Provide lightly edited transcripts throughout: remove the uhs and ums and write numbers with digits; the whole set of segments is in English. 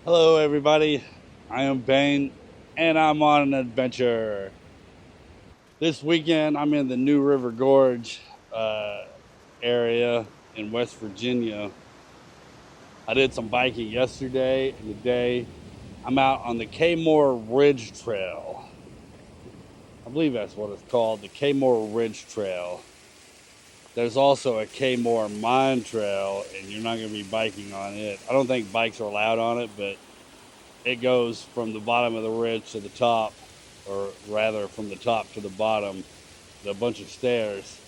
Hello everybody, I am Bane and I'm on an adventure. This weekend I'm in the new River Gorge area in West Virginia. I did some biking yesterday and today I'm out on the Kaymoor Ridge Trail. I believe that's what it's called, the Kaymoor Ridge Trail. There's also a Kaymoor Mine Trail and you're not going to be biking on it. I don't think bikes are allowed on it, but it goes from the bottom of the ridge to the top, or rather from the top to the bottom, a bunch of stairs.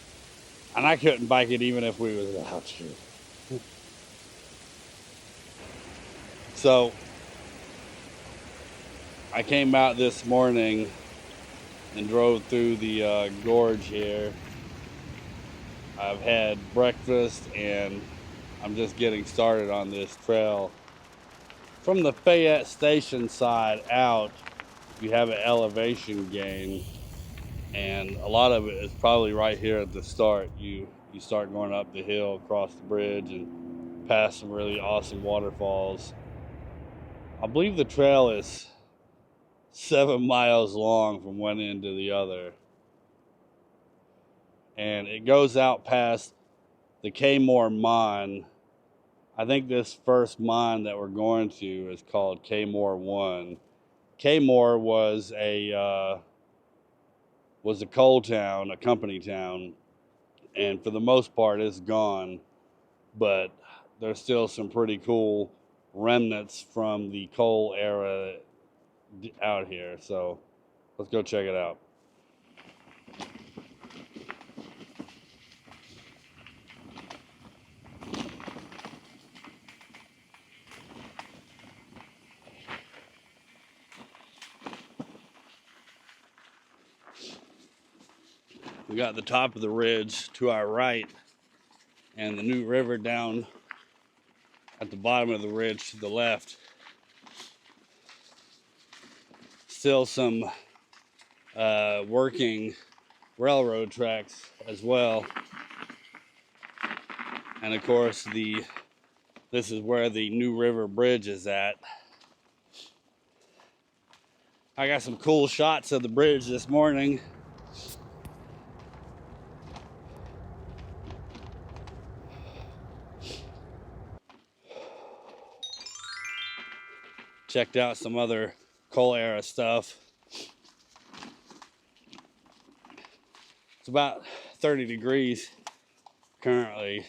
And I couldn't bike it even if we was allowed to. So I came out this morning and drove through the gorge here. I've had breakfast and I'm just getting started on this trail. From the Fayette Station side out, you have an elevation gain, and a lot of it is probably right here at the start. You start going up the hill, across the bridge, and past some really awesome waterfalls. I believe the trail is 7 miles long from one end to the other, and it goes out past the Kaymoor mine. I think this first mine that we're going to is called Kaymoor One. Kaymoor was a coal town, a company town, and for the most part it's gone, but there's still some pretty cool remnants from the coal era out here. So let's go check it out. We got the top of the ridge to our right and the new river down at the bottom of the ridge to the left. Still some working railroad tracks as well. And of course this is where the New River Bridge is at. I got some cool shots of the bridge this morning. Checked out some other coal era stuff. It's about 30 degrees currently,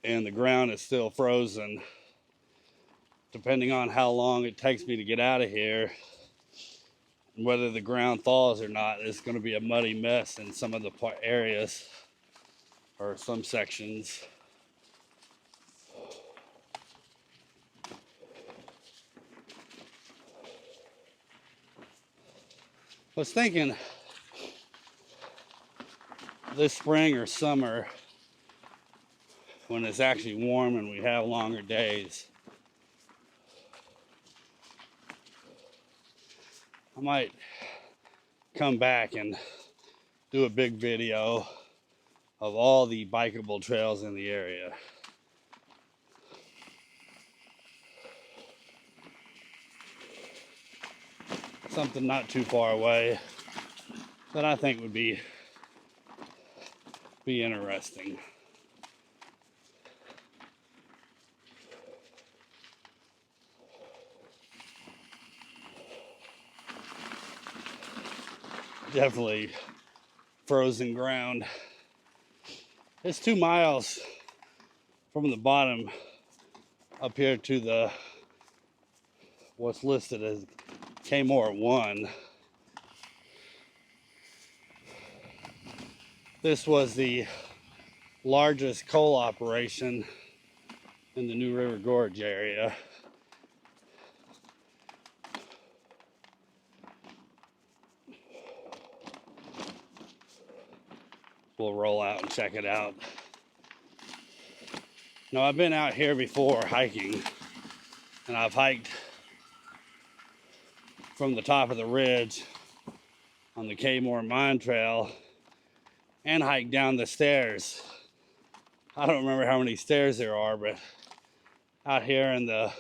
and the ground is still frozen. Depending on how long it takes me to get out of here and whether the ground thaws or not, it's going to be a muddy mess in some of the areas or some sections. I was thinking this spring or summer, when it's actually warm and we have longer days, I might come back and do a big video of all the bikeable trails in the area. Something not too far away that I think would be interesting. Definitely frozen ground. It's 2 miles from the bottom up here to the what's listed as Kaymoor One. This was the largest coal operation in the New River Gorge area. We'll roll out and check it out. Now, I've been out here before hiking, and I've hiked from the top of the ridge on the Kaymoor Mine Trail and hiked down the stairs. I don't remember how many stairs there are, but out here in the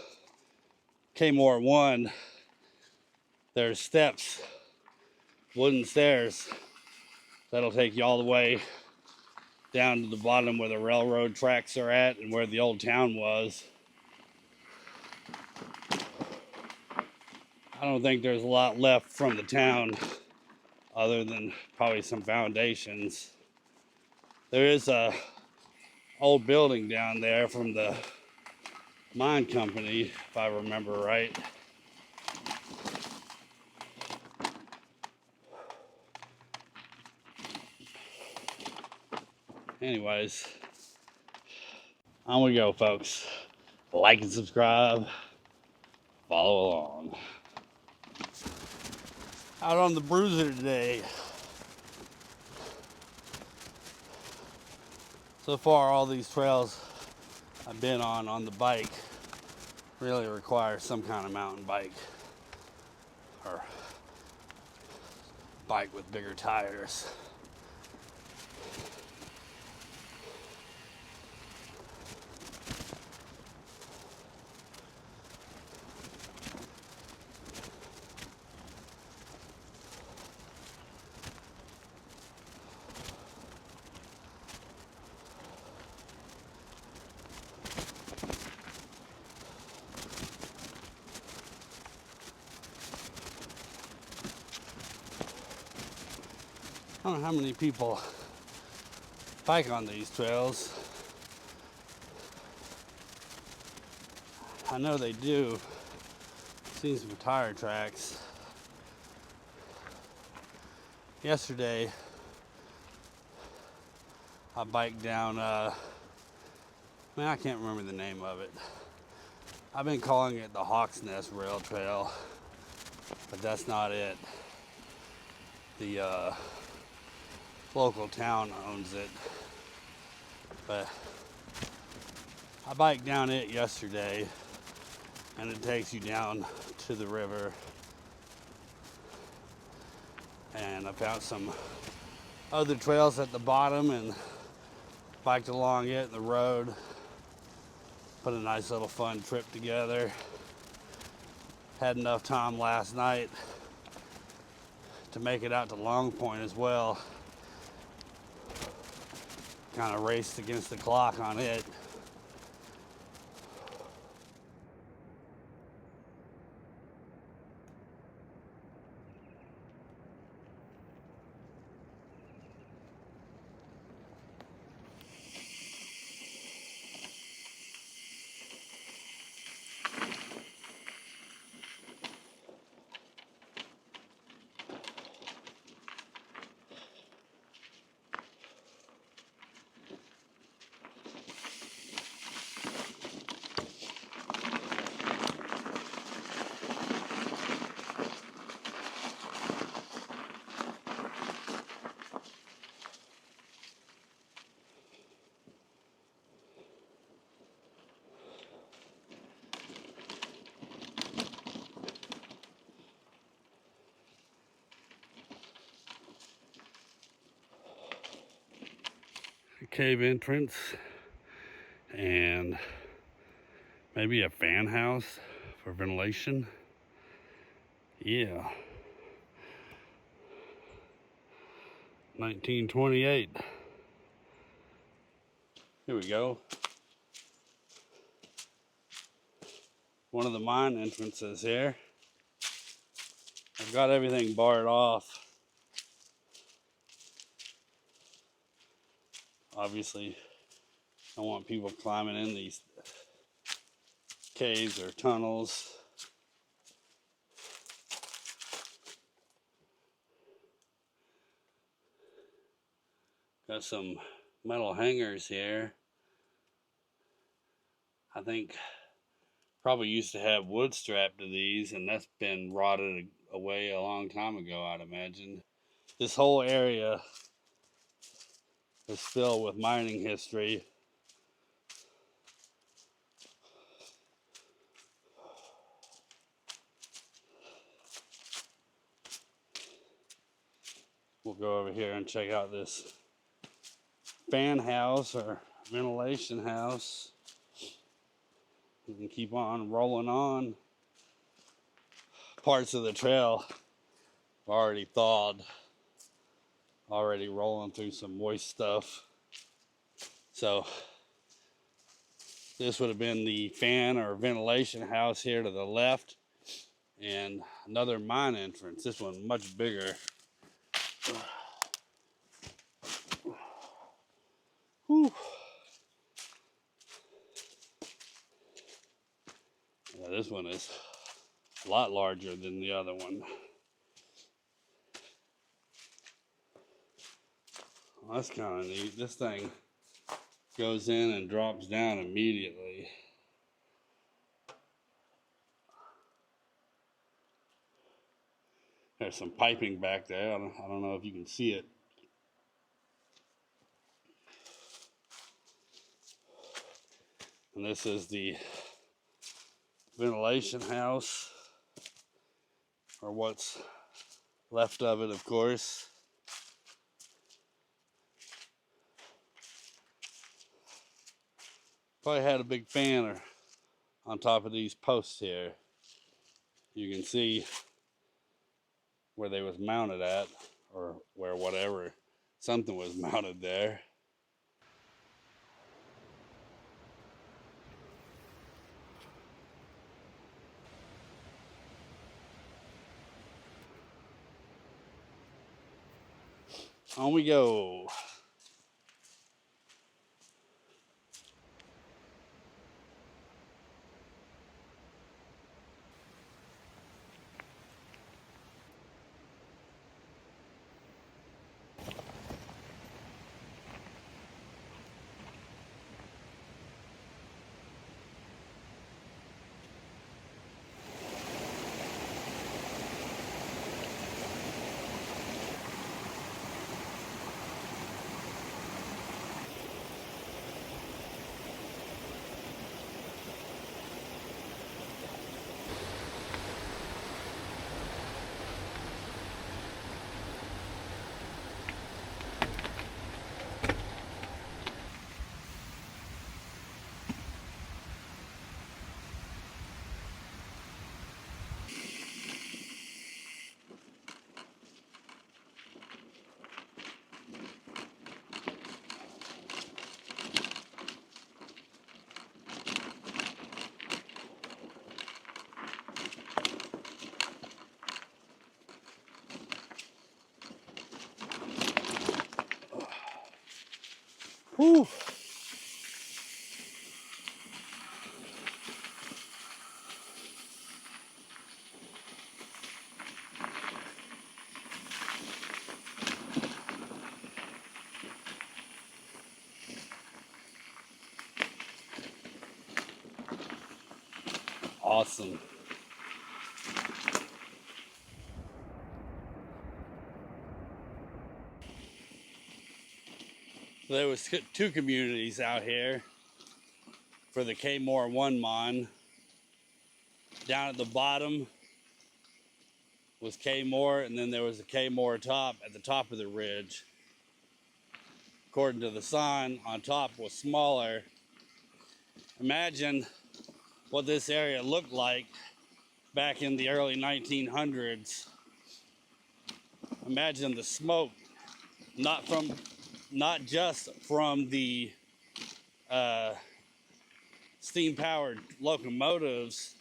Kaymoor One, there's steps, wooden stairs that'll take you all the way down to the bottom where the railroad tracks are at and where the old town was. I don't think there's a lot left from the town other than probably some foundations. There is a old building down there from the mine company, if I remember right. Anyways, on we go, folks. Like and subscribe. Follow along. Out on the Bruiser today. So far, all these trails I've been on the bike really require some kind of mountain bike or bike with bigger tires. I don't know how many people bike on these trails. I know they do. Seen some tire tracks. Yesterday, I biked down, I can't remember the name of it. I've been calling it the Hawk's Nest Rail Trail, but that's not it. The local town owns it, but I biked down it yesterday, and it takes you down to the river, and I found some other trails at the bottom and biked along it, the road, put a nice little fun trip together. Had enough time last night to make it out to Long Point as well. Kind of raced against the clock on it. Cave entrance and maybe a fan house for ventilation. Yeah. 1928. Here we go. One of the mine entrances here. I've got everything barred off. Obviously, I don't want people climbing in these caves or tunnels. Got some metal hangers here. I think probably used to have wood strapped to these, and that's been rotted away a long time ago, I'd imagine. This whole area is filled with mining history. We'll go over here and check out this fan house or ventilation house. We can keep on rolling on. parts of the trail already thawed, already rolling through some moist stuff. So this would have been the fan or ventilation house here to the left, and another mine entrance. This one much bigger. Whew. Yeah, this one is a lot larger than the other one. Well, that's kind of neat. This thing goes in and drops down immediately. There's some piping back there. I don't know if you can see it. And this is the ventilation house, or what's left of it, of course. Probably had a big fan on top of these posts here. You can see where they was mounted at, or where whatever, something was mounted there. On we go. Whew. Awesome. There was two communities out here for the Kaymoor One mine. Down at the bottom was Kaymoor, and then there was a Kaymoor top at the top of the ridge. According to the sign, on top was smaller. Imagine what this area looked like back in the early 1900s. Imagine the smoke, not just from the steam-powered locomotives,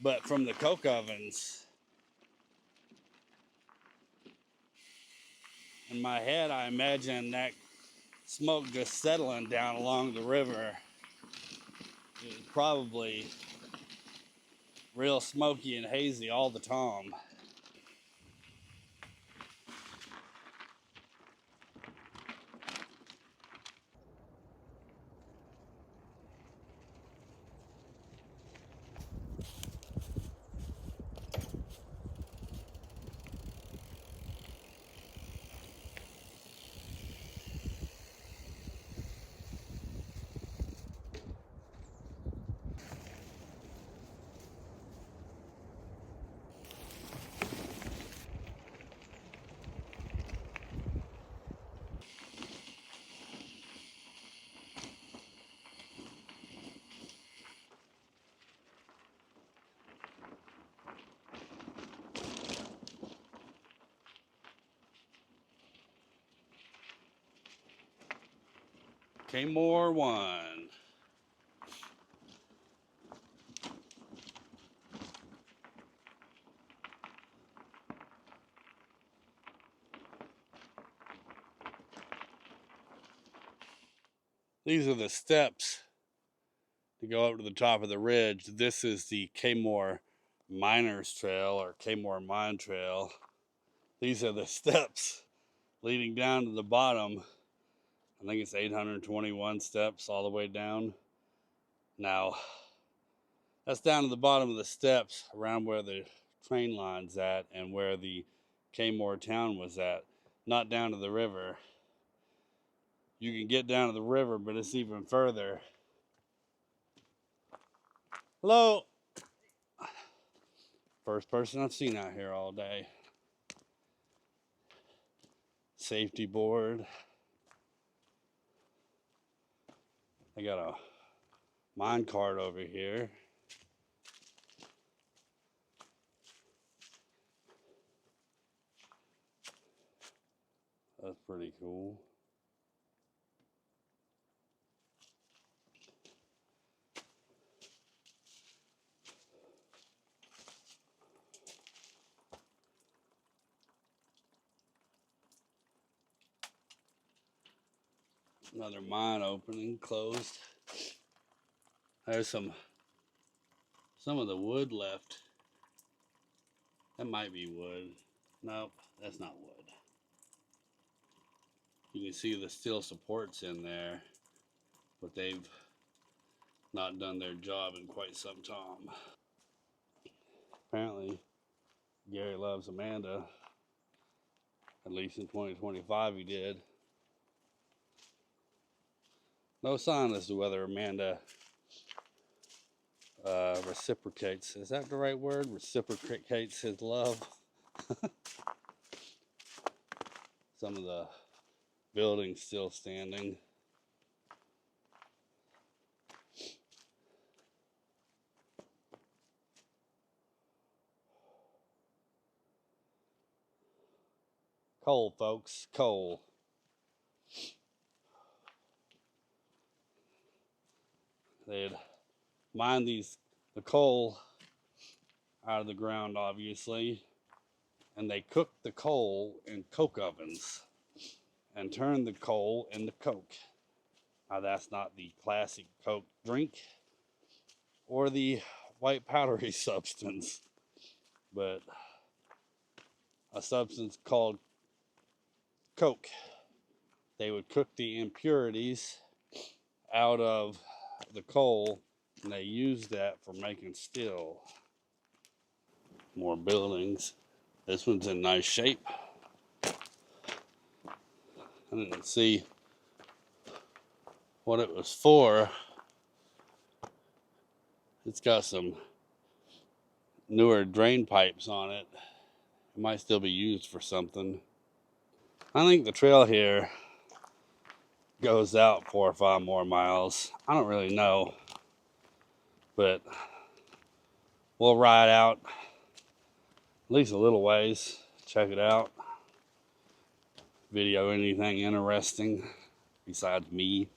but from the coke ovens. In my head, I imagine that smoke just settling down along the river. It was probably real smoky and hazy all the time. Kaymoor One. These are the steps to go up to the top of the ridge. This is the Kaymoor Miners Trail or Kaymoor Mine Trail. These are the steps leading down to the bottom. I think it's 821 steps all the way down. Now, that's down to the bottom of the steps around where the train line's at and where the Kaymoor town was at, not down to the river. You can get down to the river, but it's even further. Hello. First person I've seen out here all day. Safety board. I got a mine cart over here. That's pretty cool. Another mine opening, closed. There's some of the wood left. That might be wood. Nope, that's not wood. You can see the steel supports in there, but they've not done their job in quite some time. Apparently, Gary loves Amanda. At least in 2025 he did. No sign as to whether Amanda reciprocates. Is that the right word? Reciprocates his love. Some of the buildings still standing. Coal, folks, coal. They'd mine the coal out of the ground, obviously, and they cooked the coal in coke ovens and turned the coal into coke. Now, that's not the classic coke drink or the white powdery substance, but a substance called coke. They would cook the impurities out of the coal, and they used that for making steel. More buildings. This one's in nice shape. I didn't see what it was for. It's got some newer drain pipes on it. It might still be used for something. I think the trail here goes out 4 or 5 more miles. I don't really know, but we'll ride out at least a little ways, check it out, video anything interesting besides me.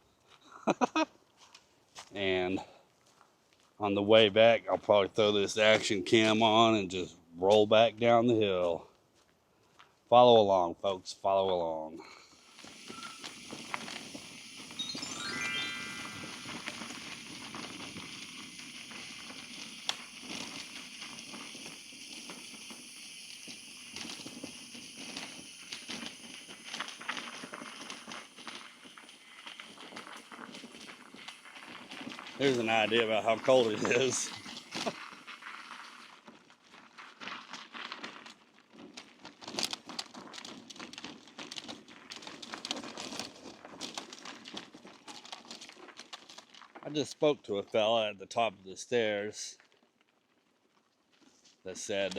And on the way back, I'll probably throw this action cam on and just roll back down the hill. Follow along, folks, follow along. Here's an idea about how cold it is. I just spoke to a fella at the top of the stairs that said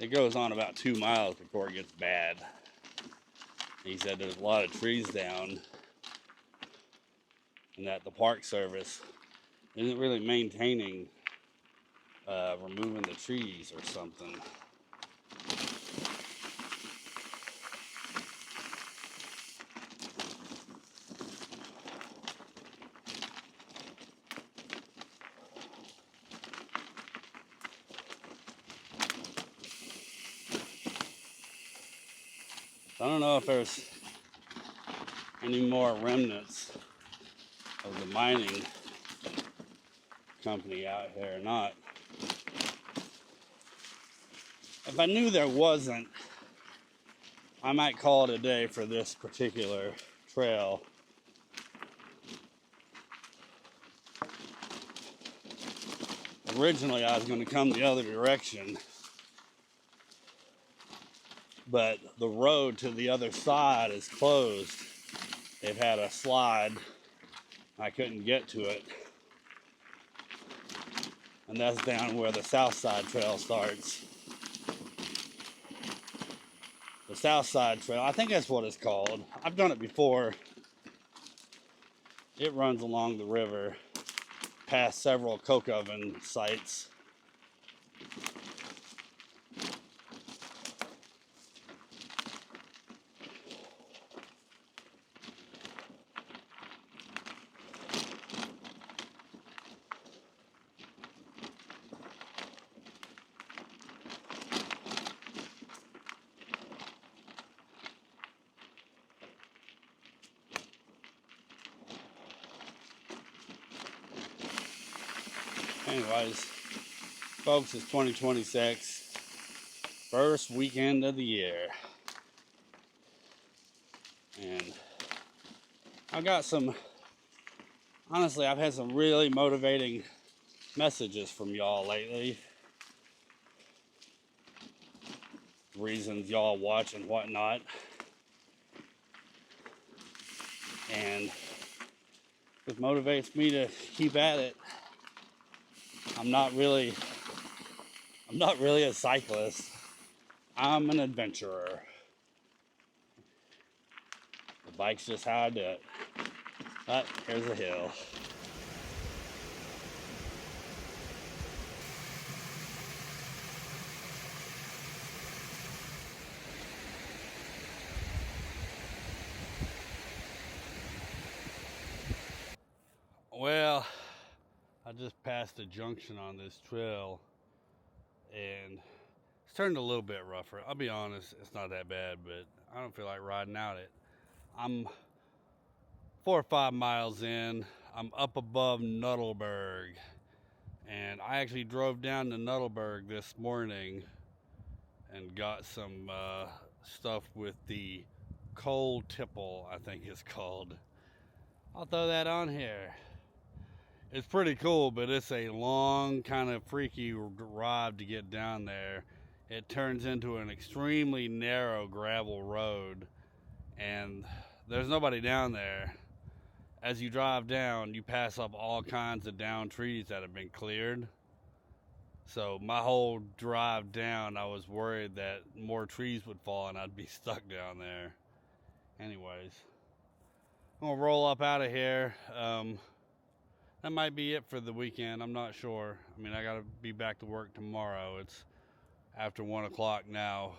it goes on about 2 miles before it gets bad. He said there's a lot of trees down and that the Park Service isn't really maintaining removing the trees or something. I don't know if there's any more remnants of the mining company out here or not. If I knew there wasn't, I might call it a day for this particular trail. Originally, I was going to come the other direction, but the road to the other side is closed. They've had a slide. I couldn't get to it. And that's down where the South Side Trail starts. The South Side Trail, I think that's what it's called. I've done it before. It runs along the river, past several coke oven sites. Anyways, folks, it's 2026, first weekend of the year, and I've got some, honestly, I've had some really motivating messages from y'all lately, reasons y'all watch and whatnot, and it motivates me to keep at it. I'm not really a cyclist. I'm an adventurer. The bike's just how I do it. But here's a hill. Well, I just passed a junction on this trail and it's turned a little bit rougher. I'll be honest, it's not that bad, but I don't feel like riding out it. I'm 4 or 5 miles in. I'm up above Nuttalburg, and I actually drove down to Nuttalburg this morning and got some stuff with the cold Tipple, I think it's called. I'll throw that on here. It's pretty cool, but it's a long, kind of freaky ride to get down there. It turns into an extremely narrow gravel road, and there's nobody down there. As you drive down, you pass up all kinds of down trees that have been cleared. So my whole drive down, I was worried that more trees would fall and I'd be stuck down there. Anyways, I'm gonna roll up out of here. That might be it for the weekend. I'm not sure. I mean, I gotta be back to work tomorrow. It's after 1 o'clock now.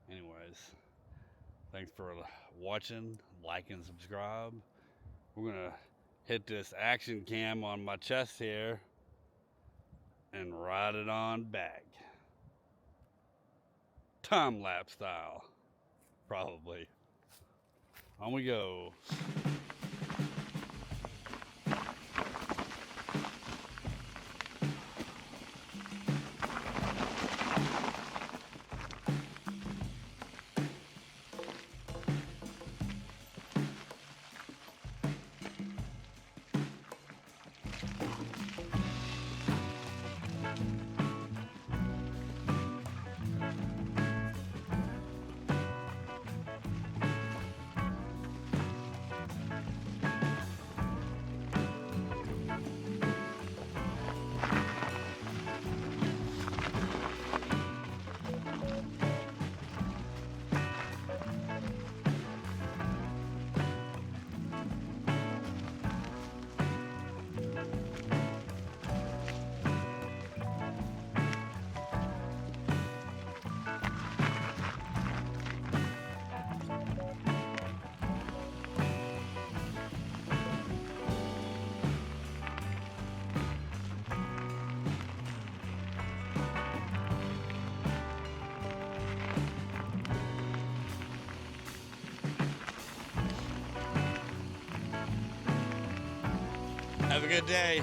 Anyways, thanks for watching, like, and subscribe. We're gonna hit this action cam on my chest here and ride it on back. Time-lapse style, probably. On we go. a good day.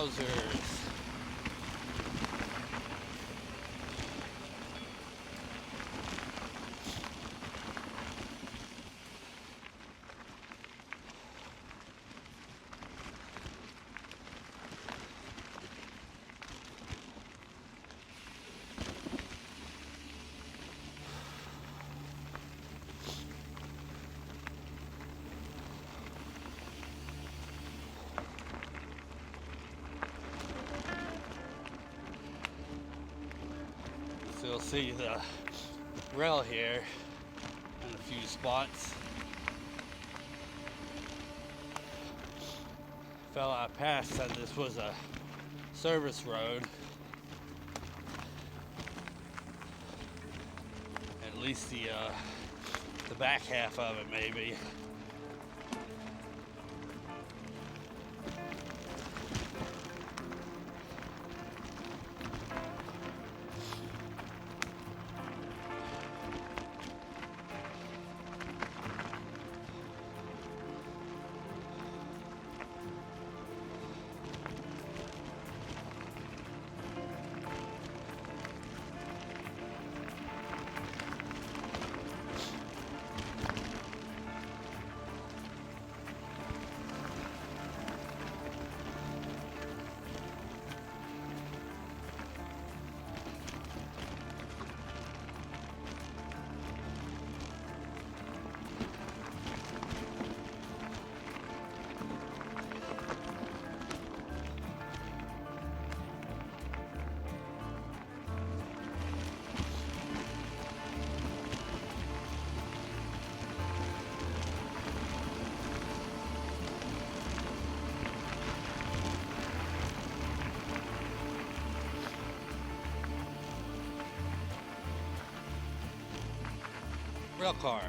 Wowzers. So you'll see the rail here in a few spots. Fellow I passed said this was a service road. At least the back half of it, maybe. Rail car.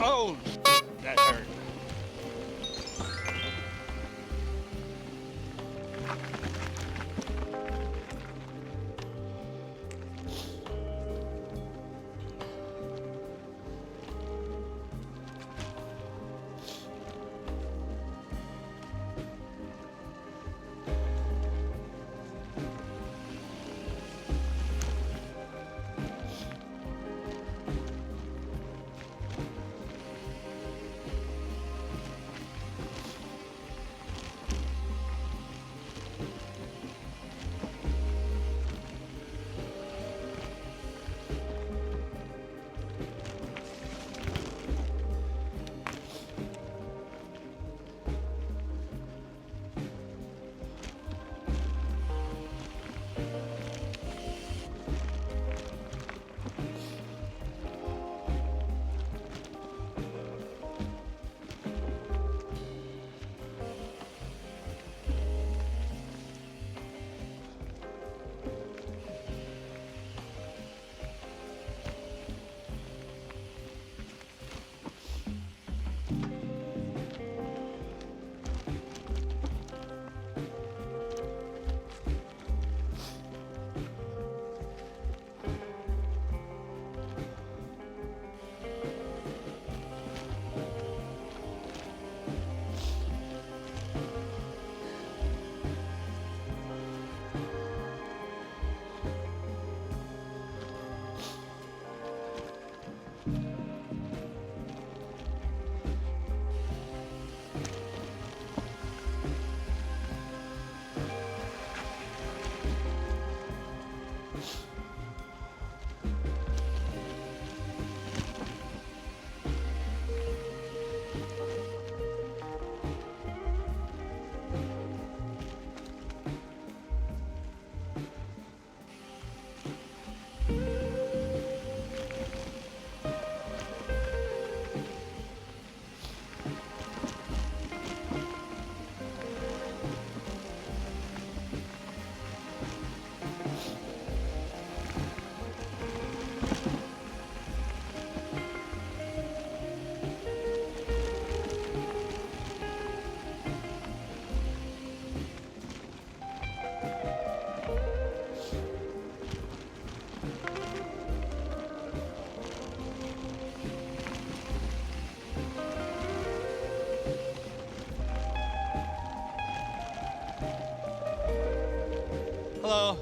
Oh, that hurt. Hello.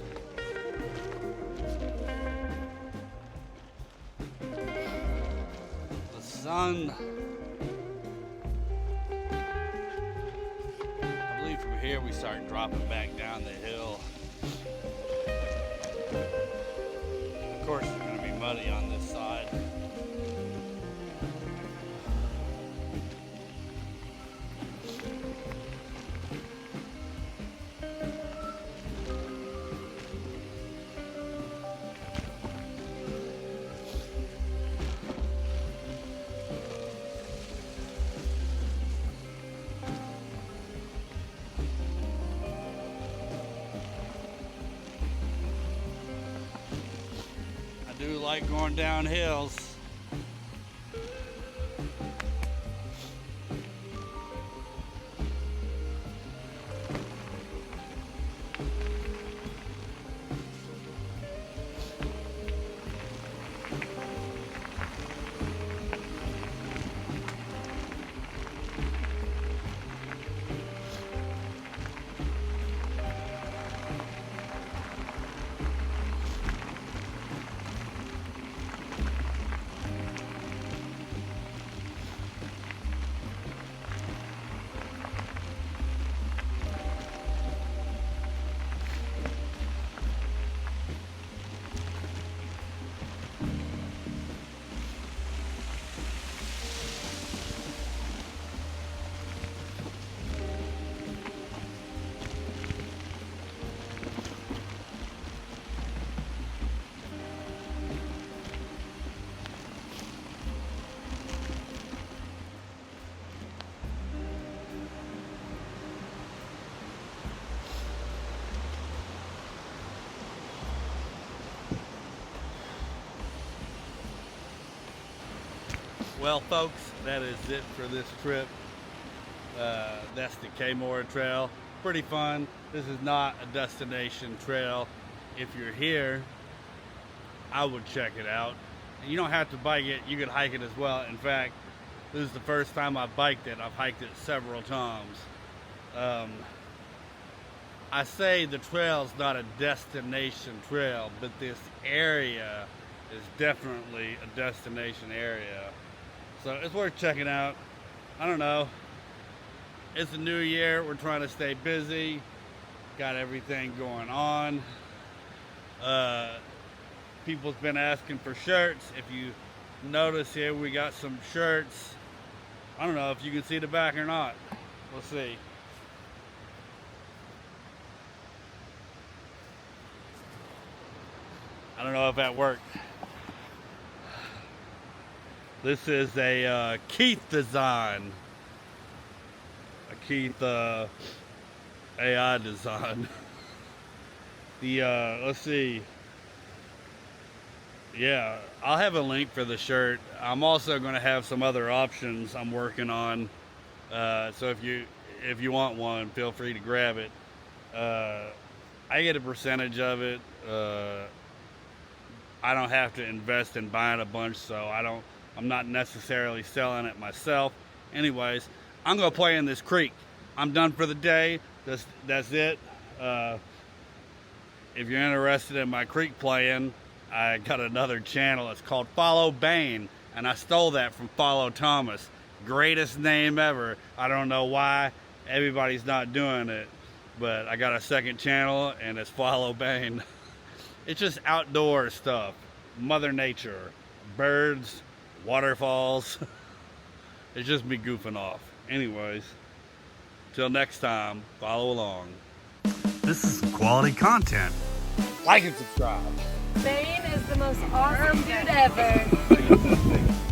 The sun, I believe from here we start dropping back down the hill. Of course it's going to be muddy on this side. I do like going down hills. Well, folks, that is it for this trip. That's the Kaymoor Trail. Pretty fun. This is not a destination trail. If you're here, I would check it out. You don't have to bike it, you could hike it as well. In fact, this is the first time I've biked it. I've hiked it several times. I say the trail's not a destination trail, but this area is definitely a destination area. So it's worth checking out. I don't know. It's a new year. We're trying to stay busy. Got everything going on. People's been asking for shirts. If you notice here, we got some shirts. I don't know if you can see the back or not. We'll see. I don't know if that worked. This is a Keith design. A Keith AI design. The let's see. Yeah, I'll have a link for the shirt. I'm also going to have some other options I'm working on. So if you want one, feel free to grab it. I get a percentage of it. I don't have to invest in buying a bunch, so I'm not necessarily selling it myself. Anyways, I'm gonna play in this creek. I'm done for the day. That's it. If you're interested in my creek playing, I got another channel. It's called Follow Bane, and I stole that from Follow Thomas. Greatest name ever. I don't know why everybody's not doing it, but I got a second channel, and it's Follow Bane. It's just outdoor stuff. Mother Nature. Birds, waterfalls. It's just me goofing off. Anyways, till next time, follow along. This is quality content. Like and subscribe. Bane is the most awesome dude ever.